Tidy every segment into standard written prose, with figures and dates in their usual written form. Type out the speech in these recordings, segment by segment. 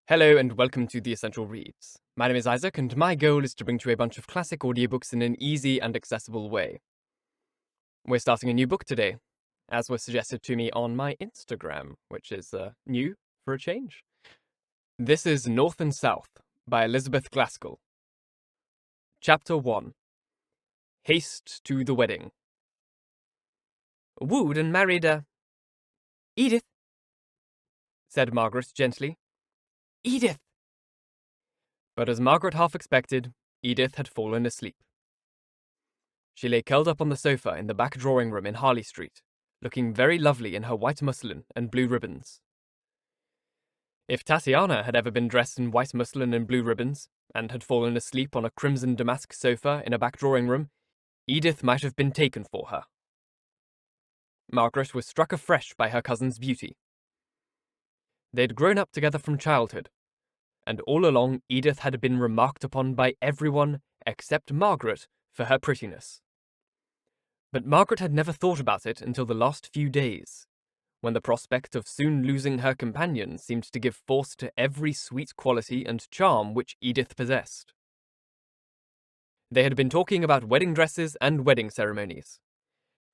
Hello and welcome to The Essential Reads. My name is Isaac and my goal is to bring to you a bunch of classic audiobooks in an easy and accessible way. We're starting a new book today, as was suggested to me on my Instagram, which is new for a change. This is North and South by Elizabeth Gaskell. Chapter 1. Haste to the Wedding. Wooed and married Edith, said Margret gently. Edith! But as Margret half expected, Edith had fallen asleep. She lay curled up on the sofa in the back drawing room in Harley Street, looking very lovely in her white muslin and blue ribbons. If Tatiana had ever been dressed in white muslin and blue ribbons, and had fallen asleep on a crimson damask sofa in a back drawing room, Edith might have been taken for her. Margret was struck afresh by her cousin's beauty. They'd grown up together from childhood, and all along Edith had been remarked upon by everyone except Margret for her prettiness. But Margret had never thought about it until the last few days, when the prospect of soon losing her companion seemed to give force to every sweet quality and charm which Edith possessed. They had been talking about wedding dresses and wedding ceremonies.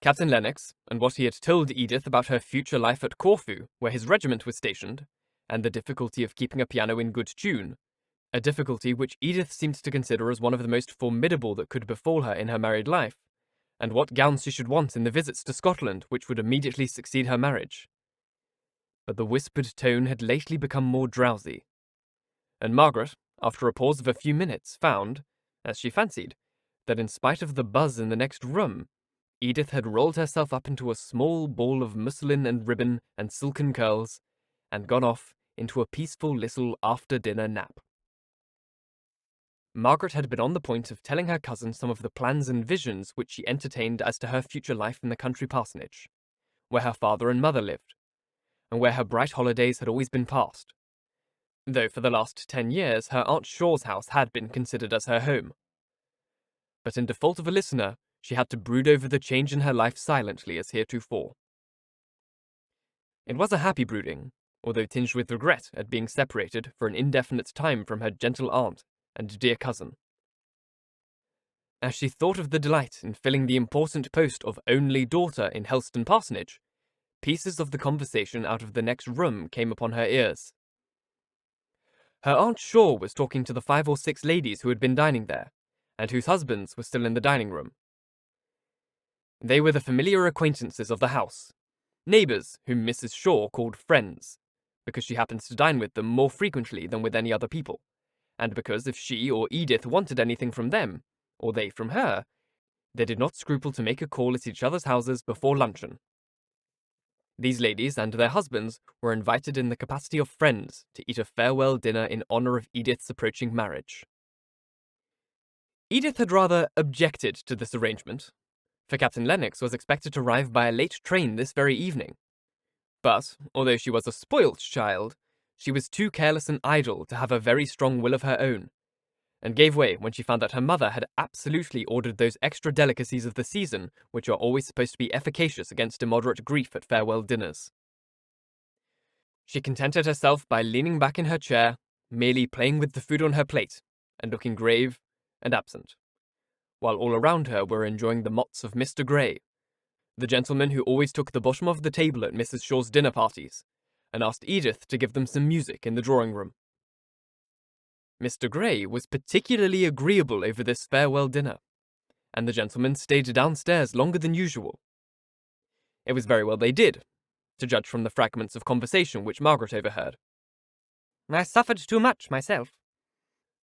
Captain Lennox, and what he had told Edith about her future life at Corfu, where his regiment was stationed, and the difficulty of keeping a piano in good tune, a difficulty which Edith seemed to consider as one of the most formidable that could befall her in her married life, and what gowns she should want in the visits to Scotland which would immediately succeed her marriage. But the whispered tone had lately become more drowsy, and Margret, after a pause of a few minutes, found, as she fancied, that in spite of the buzz in the next room, Edith had rolled herself up into a small ball of muslin and ribbon and silken curls, and gone off into a peaceful little after-dinner nap. Margret had been on the point of telling her cousin some of the plans and visions which she entertained as to her future life in the country parsonage, where her father and mother lived, and where her bright holidays had always been passed, though for the last 10 years her Aunt Shaw's house had been considered as her home. But in default of a listener, she had to brood over the change in her life silently as heretofore. It was a happy brooding, although tinged with regret at being separated for an indefinite time from her gentle aunt and dear cousin. As she thought of the delight in filling the important post of only daughter in Helston Parsonage, pieces of the conversation out of the next room came upon her ears. Her Aunt Shaw was talking to the 5 or 6 ladies who had been dining there, and whose husbands were still in the dining room. They were the familiar acquaintances of the house, neighbours whom Mrs. Shaw called friends, because she happened to dine with them more frequently than with any other people, and because if she or Edith wanted anything from them, or they from her, they did not scruple to make a call at each other's houses before luncheon. These ladies and their husbands were invited in the capacity of friends to eat a farewell dinner in honour of Edith's approaching marriage. Edith had rather objected to this arrangement, for Captain Lennox was expected to arrive by a late train this very evening. But, although she was a spoilt child, she was too careless and idle to have a very strong will of her own, and gave way when she found that her mother had absolutely ordered those extra delicacies of the season which are always supposed to be efficacious against immoderate grief at farewell dinners. She contented herself by leaning back in her chair, merely playing with the food on her plate, and looking grave and absent, while all around her were enjoying the mots of Mr. Gray, the gentleman who always took the bottom of the table at Mrs. Shaw's dinner parties, and asked Edith to give them some music in the drawing-room. Mr. Gray was particularly agreeable over this farewell dinner, and the gentlemen stayed downstairs longer than usual. It was very well they did, to judge from the fragments of conversation which Margret overheard. I suffered too much myself.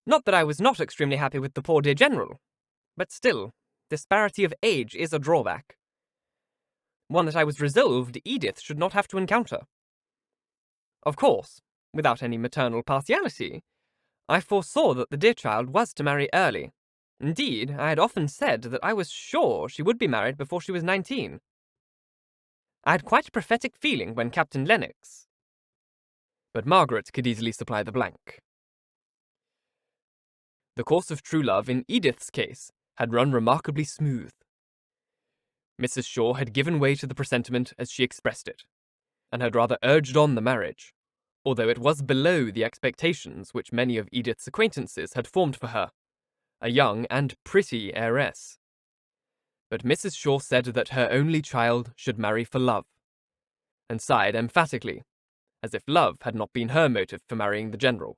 Not that I was not extremely happy with the poor dear General, but still, disparity of age is a drawback. One that I was resolved Edith should not have to encounter. Of course, without any maternal partiality, I foresaw that the dear child was to marry early. Indeed, I had often said that I was sure she would be married before she was 19. I had quite a prophetic feeling when Captain Lennox... But Margret could easily supply the blank. The course of true love in Edith's case had run remarkably smooth. Mrs. Shaw had given way to the presentiment as she expressed it, and had rather urged on the marriage, although it was below the expectations which many of Edith's acquaintances had formed for her, a young and pretty heiress. But Mrs. Shaw said that her only child should marry for love, and sighed emphatically, as if love had not been her motive for marrying the general.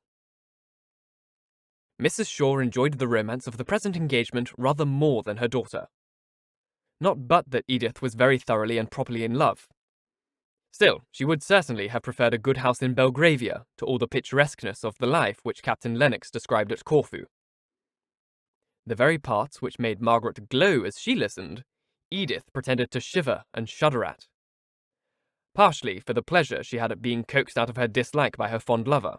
Mrs. Shaw enjoyed the romance of the present engagement rather more than her daughter. Not but that Edith was very thoroughly and properly in love. Still, she would certainly have preferred a good house in Belgravia to all the picturesqueness of the life which Captain Lennox described at Corfu. The very parts which made Margaret glow as she listened, Edith pretended to shiver and shudder at. Partially for the pleasure she had at being coaxed out of her dislike by her fond lover,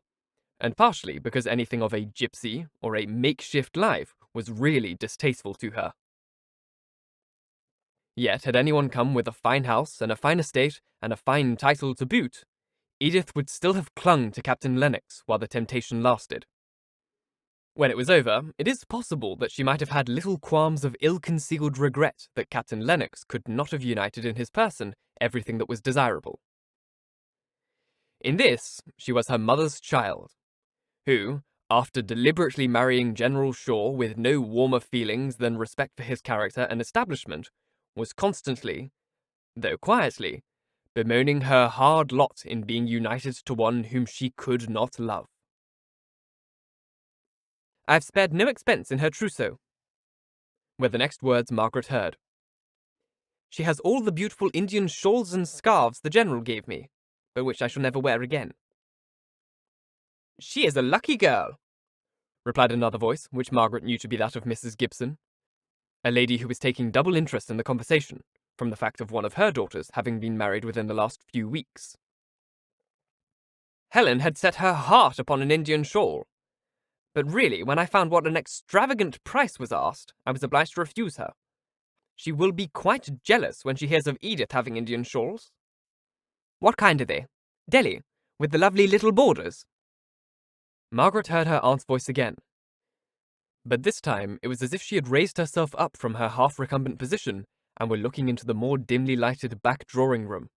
and partially because anything of a gypsy or a makeshift life was really distasteful to her. Yet had anyone come with a fine house and a fine estate and a fine title to boot, Edith would still have clung to Captain Lennox while the temptation lasted. When it was over, it is possible that she might have had little qualms of ill-concealed regret that Captain Lennox could not have united in his person everything that was desirable. In this, she was her mother's child, who, after deliberately marrying General Shaw with no warmer feelings than respect for his character and establishment, was constantly, though quietly, bemoaning her hard lot in being united to one whom she could not love. "I've spared no expense in her trousseau," were the next words Margaret heard. "She has all the beautiful Indian shawls and scarves the General gave me, but which I shall never wear again." "She is a lucky girl," replied another voice, which Margaret knew to be that of Mrs. Gibson, a lady who was taking double interest in the conversation, from the fact of one of her daughters having been married within the last few weeks. "Helen had set her heart upon an Indian shawl, but really, when I found what an extravagant price was asked, I was obliged to refuse her. She will be quite jealous when she hears of Edith having Indian shawls." "What kind are they? Delhi, with the lovely little borders?" Margaret heard her aunt's voice again, but this time it was as if she had raised herself up from her half-recumbent position and were looking into the more dimly lighted back drawing-room.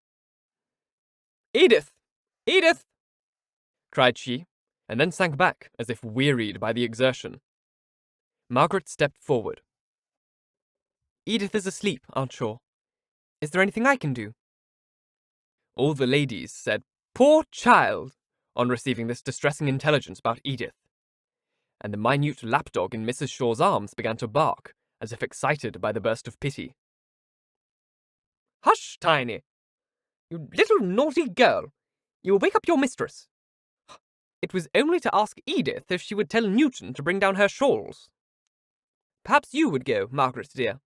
"Edith! Edith!" cried she, and then sank back as if wearied by the exertion. Margaret stepped forward. "Edith is asleep, Aunt Shaw. Is there anything I can do?" All the ladies said, "Poor child!" on receiving this distressing intelligence about Edith, and the minute lapdog in Mrs. Shaw's arms began to bark, as if excited by the burst of pity. "Hush, Tiny! You little naughty girl! You will wake up your mistress. It was only to ask Edith if she would tell Newton to bring down her shawls. Perhaps you would go, Margaret dear."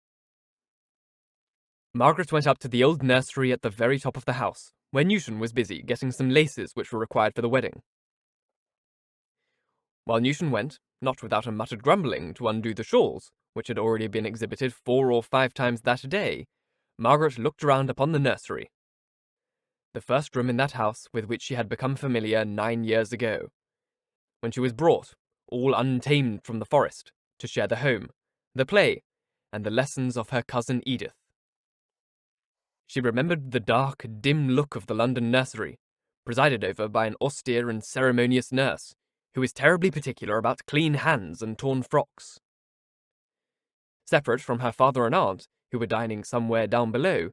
Margaret went up to the old nursery at the very top of the house, where Newton was busy getting some laces which were required for the wedding. While Newton went, not without a muttered grumbling, to undo the shawls, which had already been exhibited 4 or 5 times that day, Margaret looked around upon the nursery. The first room in that house with which she had become familiar 9 years ago, when she was brought, all untamed from the forest, to share the home, the play, and the lessons of her cousin Edith. She remembered the dark, dim look of the London nursery, presided over by an austere and ceremonious nurse, who was terribly particular about clean hands and torn frocks. Separate from her father and aunt, who were dining somewhere down below,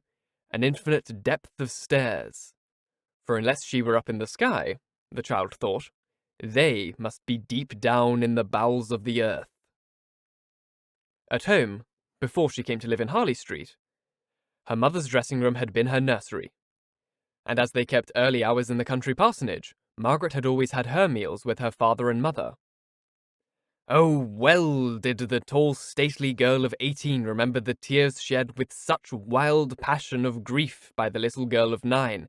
an infinite depth of stairs. For unless she were up in the sky, the child thought, they must be deep down in the bowels of the earth. At home, before she came to live in Harley Street, her mother's dressing-room had been her nursery, and as they kept early hours in the country parsonage, Margaret had always had her meals with her father and mother. Oh, well did the tall, stately girl of 18 remember the tears shed with such wild passion of grief by the little girl of 9,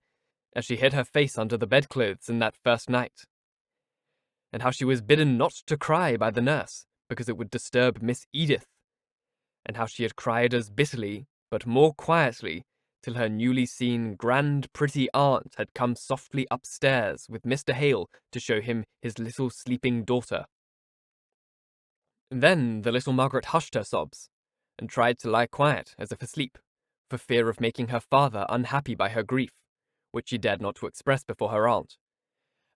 as she hid her face under the bedclothes in that first night, and how she was bidden not to cry by the nurse, because it would disturb Miss Edith, and how she had cried as bitterly, but more quietly, till her newly seen grand pretty aunt had come softly upstairs with Mr. Hale to show him his little sleeping daughter. Then the little Margaret hushed her sobs, and tried to lie quiet as if asleep, for fear of making her father unhappy by her grief, which she dared not to express before her aunt,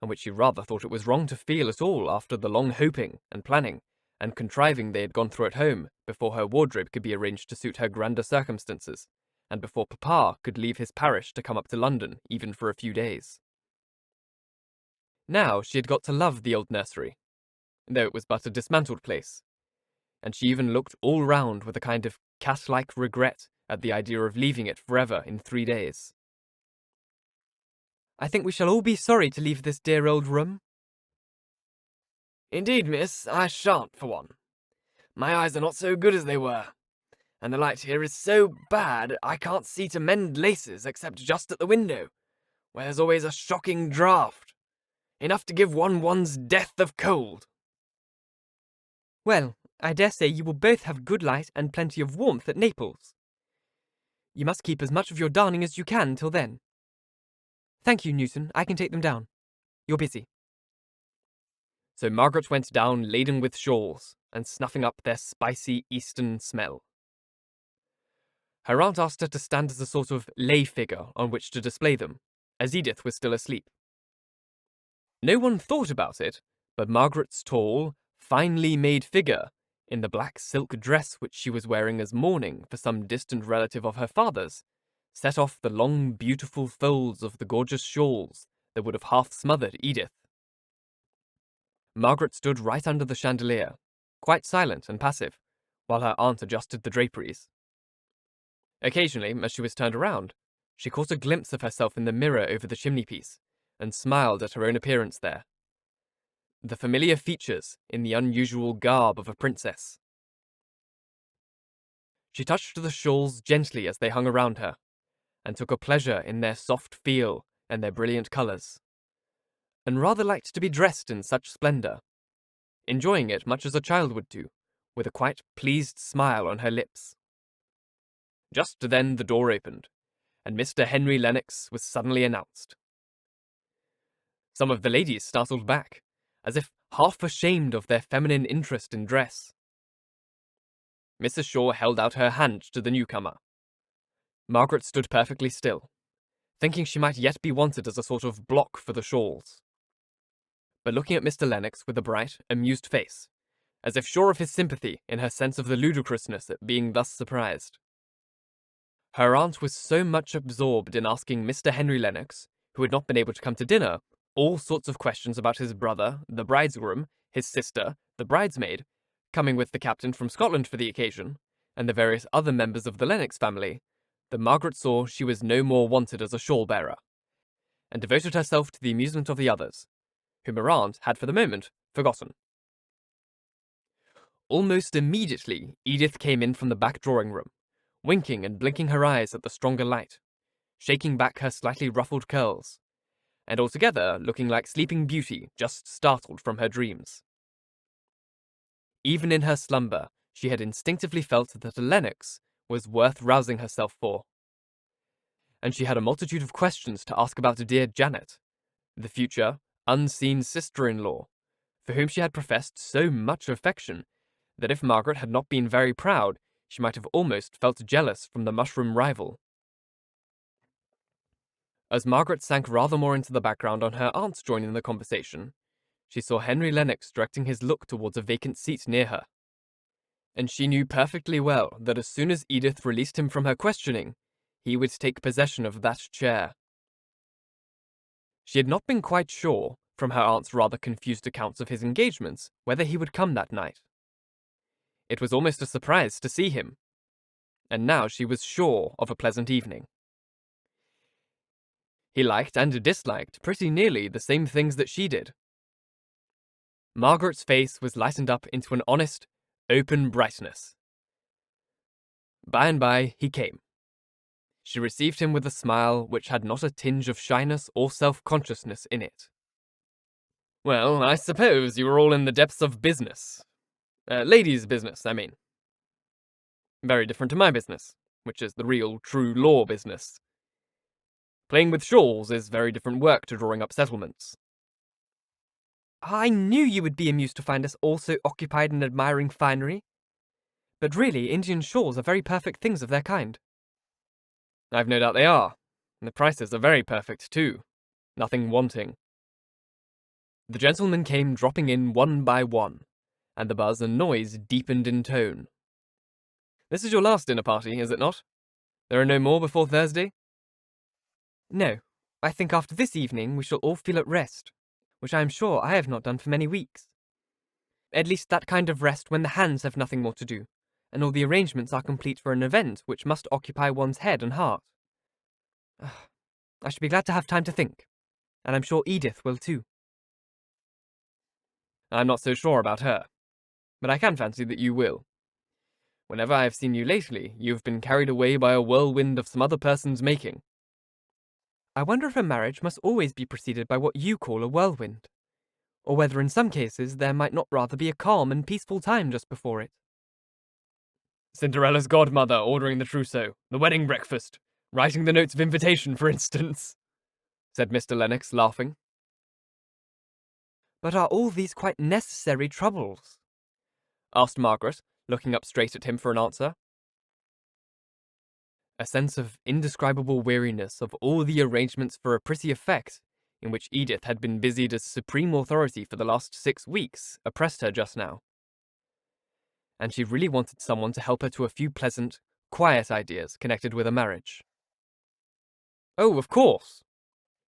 and which she rather thought it was wrong to feel at all after the long hoping and planning and contriving they had gone through at home before her wardrobe could be arranged to suit her grander circumstances, and before Papa could leave his parish to come up to London even for a few days. Now she had got to love the old nursery, though it was but a dismantled place, and she even looked all round with a kind of cat-like regret at the idea of leaving it forever in 3 days. I think we shall all be sorry to leave this dear old room. Indeed, miss, I shan't, for one. My eyes are not so good as they were, and the light here is so bad I can't see to mend laces except just at the window, where there's always a shocking draught, enough to give one one's death of cold. Well, I dare say you will both have good light and plenty of warmth at Naples. You must keep as much of your darning as you can till then. Thank you, Newton, I can take them down. You're busy. So Margret went down laden with shawls, and snuffing up their spicy eastern smell. Her aunt asked her to stand as a sort of lay figure on which to display them, as Edith was still asleep. No one thought about it, but Margaret's tall, finely made figure, in the black silk dress which she was wearing as mourning for some distant relative of her father's, set off the long, beautiful folds of the gorgeous shawls that would have half smothered Edith. Margret stood right under the chandelier, quite silent and passive, while her aunt adjusted the draperies. Occasionally, as she was turned around, she caught a glimpse of herself in the mirror over the chimney-piece, and smiled at her own appearance there. The familiar features in the unusual garb of a princess. She touched the shawls gently as they hung around her, and took a pleasure in their soft feel and their brilliant colours, and rather liked to be dressed in such splendour, enjoying it much as a child would do, with a quite pleased smile on her lips. Just then the door opened, and Mr. Henry Lennox was suddenly announced. Some of the ladies startled back, as if half ashamed of their feminine interest in dress. Mrs. Shaw held out her hand to the newcomer. Margret stood perfectly still, thinking she might yet be wanted as a sort of block for the shawls, but looking at Mr. Lennox with a bright, amused face, as if sure of his sympathy in her sense of the ludicrousness at being thus surprised. Her aunt was so much absorbed in asking Mr. Henry Lennox, who had not been able to come to dinner, all sorts of questions about his brother, the bridegroom, his sister, the bridesmaid, coming with the captain from Scotland for the occasion, and the various other members of the Lennox family, that Margret saw she was no more wanted as a shawl-bearer, and devoted herself to the amusement of the others, whom her aunt had for the moment forgotten. Almost immediately, Edith came in from the back drawing-room, winking and blinking her eyes at the stronger light, shaking back her slightly ruffled curls, and altogether looking like Sleeping Beauty just startled from her dreams. Even in her slumber, she had instinctively felt that a Lennox was worth rousing herself for. And she had a multitude of questions to ask about dear Janet, the future, unseen sister-in-law, for whom she had professed so much affection that if Margret had not been very proud, she might have almost felt jealous from the mushroom rival. As Margret sank rather more into the background on her aunt's joining the conversation, she saw Henry Lennox directing his look towards a vacant seat near her, and she knew perfectly well that as soon as Edith released him from her questioning, he would take possession of that chair. She had not been quite sure, from her aunt's rather confused accounts of his engagements, whether he would come that night. It was almost a surprise to see him, and now she was sure of a pleasant evening. He liked and disliked pretty nearly the same things that she did. Margaret's face was lightened up into an honest, open brightness. By and by he came. She received him with a smile which had not a tinge of shyness or self-consciousness in it. "Well, I suppose you are all in the depths of business. Ladies' business, I mean. Very different to my business, which is the real, true law business. Playing with shawls is very different work to drawing up settlements." I knew you would be amused to find us all so occupied in admiring finery. But really, Indian shawls are very perfect things of their kind. I've no doubt they are, and the prices are very perfect too. Nothing wanting. The gentlemen came dropping in one by one, and the buzz and noise deepened in tone. This is your last dinner party, is it not? There are no more before Thursday? No, I think after this evening we shall all feel at rest, which I am sure I have not done for many weeks. At least that kind of rest when the hands have nothing more to do, and all the arrangements are complete for an event which must occupy one's head and heart. I should be glad to have time to think, and I'm sure Edith will too. I'm not so sure about her, but I can fancy that you will. Whenever I have seen you lately, you have been carried away by a whirlwind of some other person's making. I wonder if a marriage must always be preceded by what you call a whirlwind, or whether in some cases there might not rather be a calm and peaceful time just before it. Cinderella's godmother ordering the trousseau, the wedding breakfast, writing the notes of invitation, for instance, said Mr. Lennox, laughing. But are all these quite necessary troubles? Asked Margret, looking up straight at him for an answer. A sense of indescribable weariness of all the arrangements for a pretty effect, in which Edith had been busied as supreme authority for the last 6 weeks, oppressed her just now. And she really wanted someone to help her to a few pleasant, quiet ideas connected with a marriage. Oh, of course,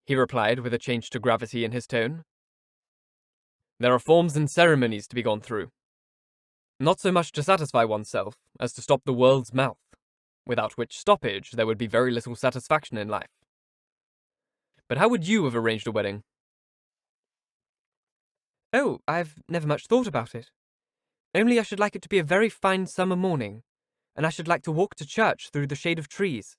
he replied with a change to gravity in his tone. There are forms and ceremonies to be gone through. Not so much to satisfy oneself as to stop the world's mouth, without which stoppage there would be very little satisfaction in life. But how would you have arranged a wedding? Oh, I've never much thought about it. Only I should like it to be a very fine summer morning, and I should like to walk to church through the shade of trees,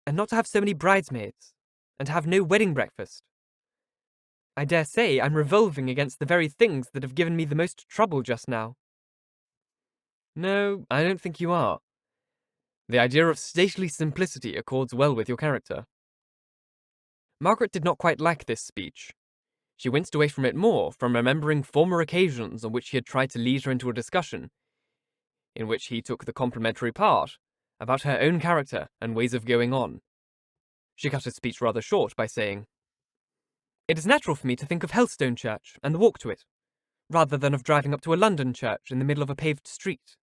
and not to have so many bridesmaids, and to have no wedding breakfast. I dare say I'm revolving against the very things that have given me the most trouble just now. No, I don't think you are. The idea of stately simplicity accords well with your character. Margaret did not quite like this speech. She winced away from it more from remembering former occasions on which he had tried to lead her into a discussion, in which he took the complimentary part, about her own character and ways of going on. She cut his speech rather short by saying, It is natural for me to think of Helstone Church and the walk to it, rather than of driving up to a London church in the middle of a paved street.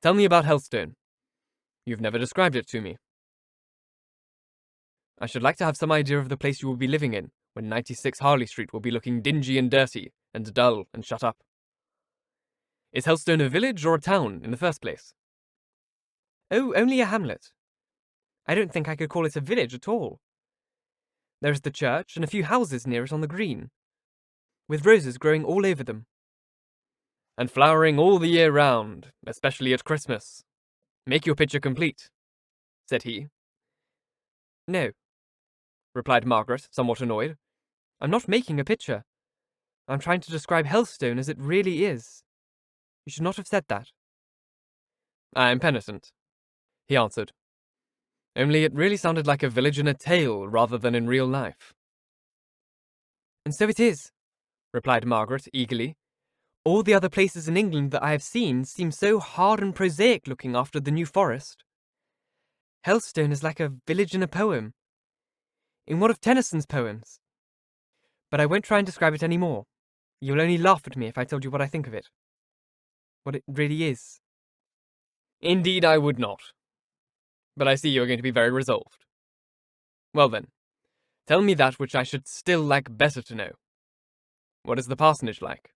Tell me about Helstone. You've never described it to me. I should like to have some idea of the place you will be living in, when 96 Harley Street will be looking dingy and dirty, and dull and shut up. Is Helstone a village or a town, in the first place? Oh, only a hamlet. I don't think I could call it a village at all. There is the church and a few houses near it on the green, with roses growing all over them. And flowering all the year round, especially at Christmas. Make your picture complete, said he. No, replied Margaret, somewhat annoyed. I'm not making a picture. I'm trying to describe Helstone as it really is. You should not have said that. I am penitent, he answered. Only it really sounded like a village in a tale rather than in real life. And so it is, replied Margaret eagerly. All the other places in England that I have seen seem so hard and prosaic looking after the New Forest. Helstone is like a village in a poem, in one of Tennyson's poems. But I won't try and describe it any more. You'll only laugh at me if I told you what I think of it. What it really is. Indeed I would not. But I see you are going to be very resolved. Well then, tell me that which I should still like better to know. What is the parsonage like?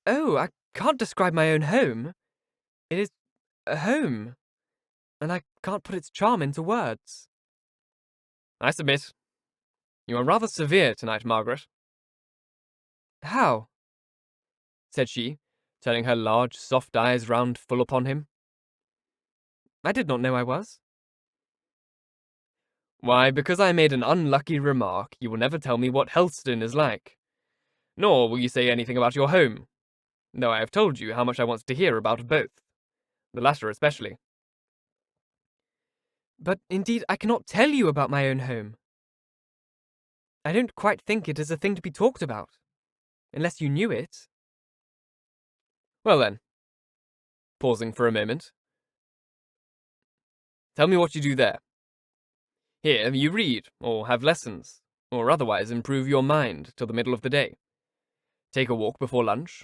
Oh, I can't describe my own home. It is a home, and I can't put its charm into words. I submit. You are rather severe tonight, Margaret. How? Said she, turning her large, soft eyes round full upon him. I did not know I was. Why, because I made an unlucky remark, you will never tell me what Helstone is like. Nor will you say anything about your home, though I have told you how much I want to hear about both, the latter especially. But indeed I cannot tell you about my own home. I don't quite think it is a thing to be talked about, unless you knew it. Well then, pausing for a moment, tell me what you do there. Here you read, or have lessons, or otherwise improve your mind till the middle of the day. Take a walk before lunch,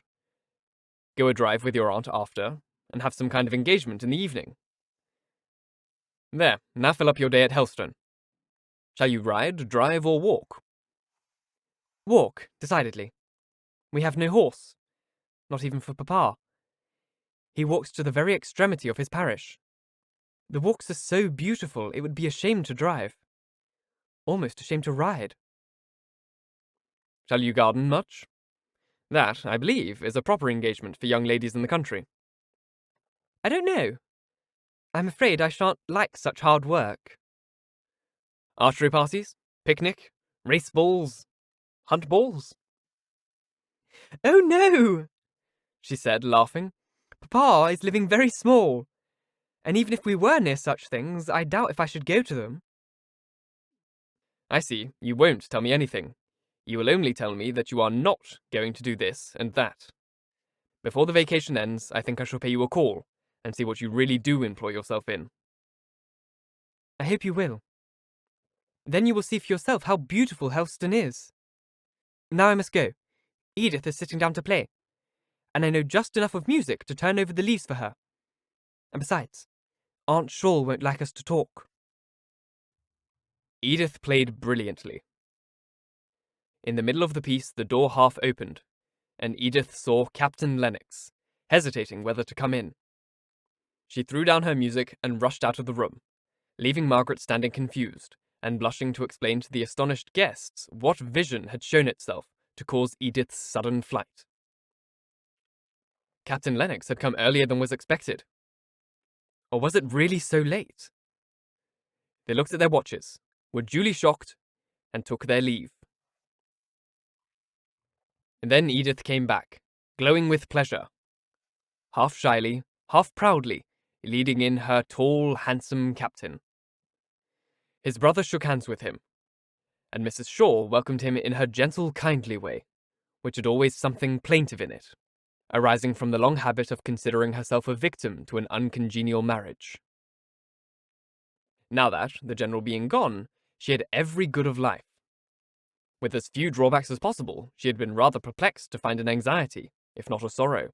go a drive with your aunt after, and have some kind of engagement in the evening. There, now fill up your day at Helstone. Shall you ride, drive, or walk? Walk, decidedly. We have no horse. Not even for Papa. He walks to the very extremity of his parish. The walks are so beautiful it would be a shame to drive. Almost a shame to ride. Shall you garden much? That, I believe, is a proper engagement for young ladies in the country. I don't know. I'm afraid I shan't like such hard work. Archery parties? Picnic? Race balls? Hunt balls? Oh no! She said, laughing. Papa is living very small. And even if we were near such things, I doubt if I should go to them. I see. You won't tell me anything. You will only tell me that you are not going to do this and that. Before the vacation ends, I think I shall pay you a call and see what you really do employ yourself in. I hope you will. Then you will see for yourself how beautiful Helstone is. Now I must go. Edith is sitting down to play, and I know just enough of music to turn over the leaves for her. And besides, Aunt Shawl won't like us to talk. Edith played brilliantly. In the middle of the piece, the door half opened, and Edith saw Captain Lennox, hesitating whether to come in. She threw down her music and rushed out of the room, leaving Margret standing confused and blushing to explain to the astonished guests what vision had shown itself to cause Edith's sudden flight. Captain Lennox had come earlier than was expected. Or was it really so late? They looked at their watches, were duly shocked, and took their leave. And then Edith came back, glowing with pleasure. Half shyly, half proudly, leading in her tall, handsome captain. His brother shook hands with him, and Mrs. Shaw welcomed him in her gentle, kindly way, which had always something plaintive in it, arising from the long habit of considering herself a victim to an uncongenial marriage. Now that, the general being gone, she had every good of life. With as few drawbacks as possible, she had been rather perplexed to find an anxiety, if not a sorrow.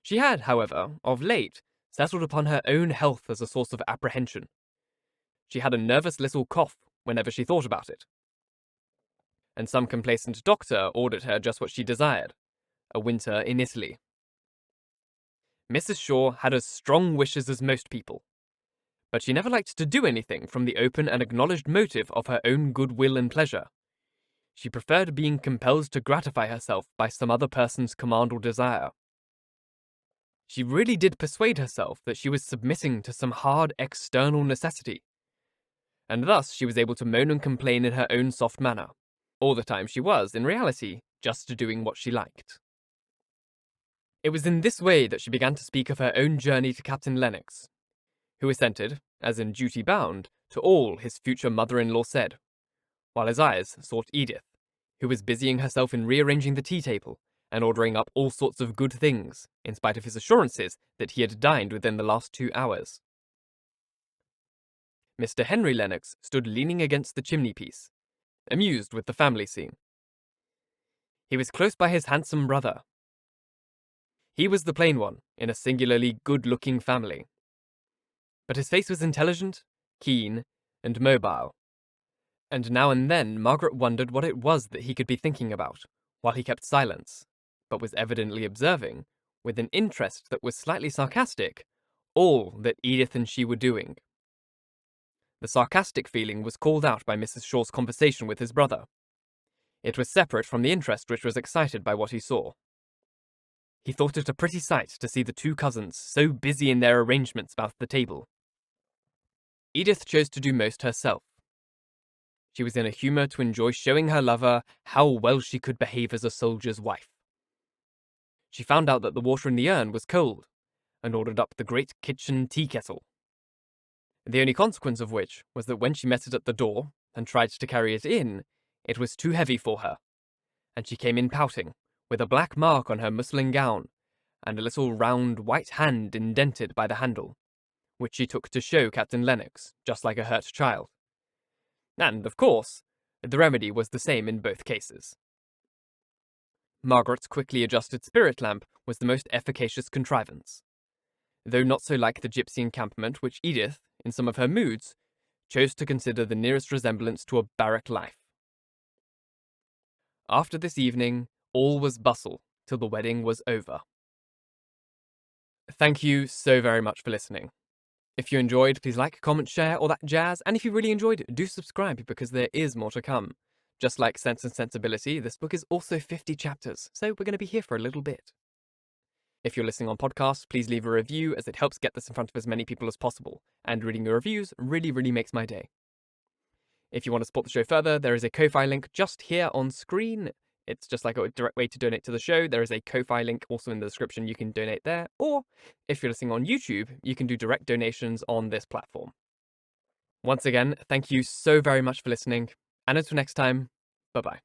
She had, however, of late, settled upon her own health as a source of apprehension. She had a nervous little cough whenever she thought about it. And some complacent doctor ordered her just what she desired, a winter in Italy. Mrs. Shaw had as strong wishes as most people, but she never liked to do anything from the open and acknowledged motive of her own goodwill and pleasure. She preferred being compelled to gratify herself by some other person's command or desire. She really did persuade herself that she was submitting to some hard external necessity, and thus she was able to moan and complain in her own soft manner. All the time she was, in reality, just doing what she liked. It was in this way that she began to speak of her own journey to Captain Lennox, who assented, as in duty bound, to all his future mother-in-law said, while his eyes sought Edith, who was busying herself in rearranging the tea-table and ordering up all sorts of good things, in spite of his assurances that he had dined within the last 2 hours. Mr. Henry Lennox stood leaning against the chimney-piece, amused with the family scene. He was close by his handsome brother. He was the plain one in a singularly good-looking family. But his face was intelligent, keen, and mobile. And now and then Margret wondered what it was that he could be thinking about, while he kept silence, but was evidently observing, with an interest that was slightly sarcastic, all that Edith and she were doing. The sarcastic feeling was called out by Mrs. Shaw's conversation with his brother. It was separate from the interest which was excited by what he saw. He thought it a pretty sight to see the 2 cousins so busy in their arrangements about the table. Edith chose to do most herself. She was in a humour to enjoy showing her lover how well she could behave as a soldier's wife. She found out that the water in the urn was cold, and ordered up the great kitchen tea kettle. The only consequence of which was that when she met it at the door, and tried to carry it in, it was too heavy for her, and she came in pouting, with a black mark on her muslin gown, and a little round white hand indented by the handle, which she took to show Captain Lennox, just like a hurt child. And, of course, The remedy was the same in both cases. Margaret's quickly adjusted spirit lamp was the most efficacious contrivance, though not so like the gypsy encampment which Edith, in some of her moods, chose to consider the nearest resemblance to a barrack life. After this evening, all was bustle till the wedding was over. Thank you so very much for listening. If you enjoyed, please like, comment, share, all that jazz, and if you really enjoyed, do subscribe because there is more to come. Just like Sense and Sensibility, this book is also 50 chapters, so we're going to be here for a little bit. If you're listening on podcasts, please leave a review as it helps get this in front of as many people as possible, and reading your reviews really, really makes my day. If you want to support the show further, there is a Ko-Fi link just here on screen. It's just like a direct way to donate to the show. There is a Ko-Fi link also in the description. You can donate there. Or if you're listening on YouTube, you can do direct donations on this platform. Once again, thank you so very much for listening. And until next time, bye-bye.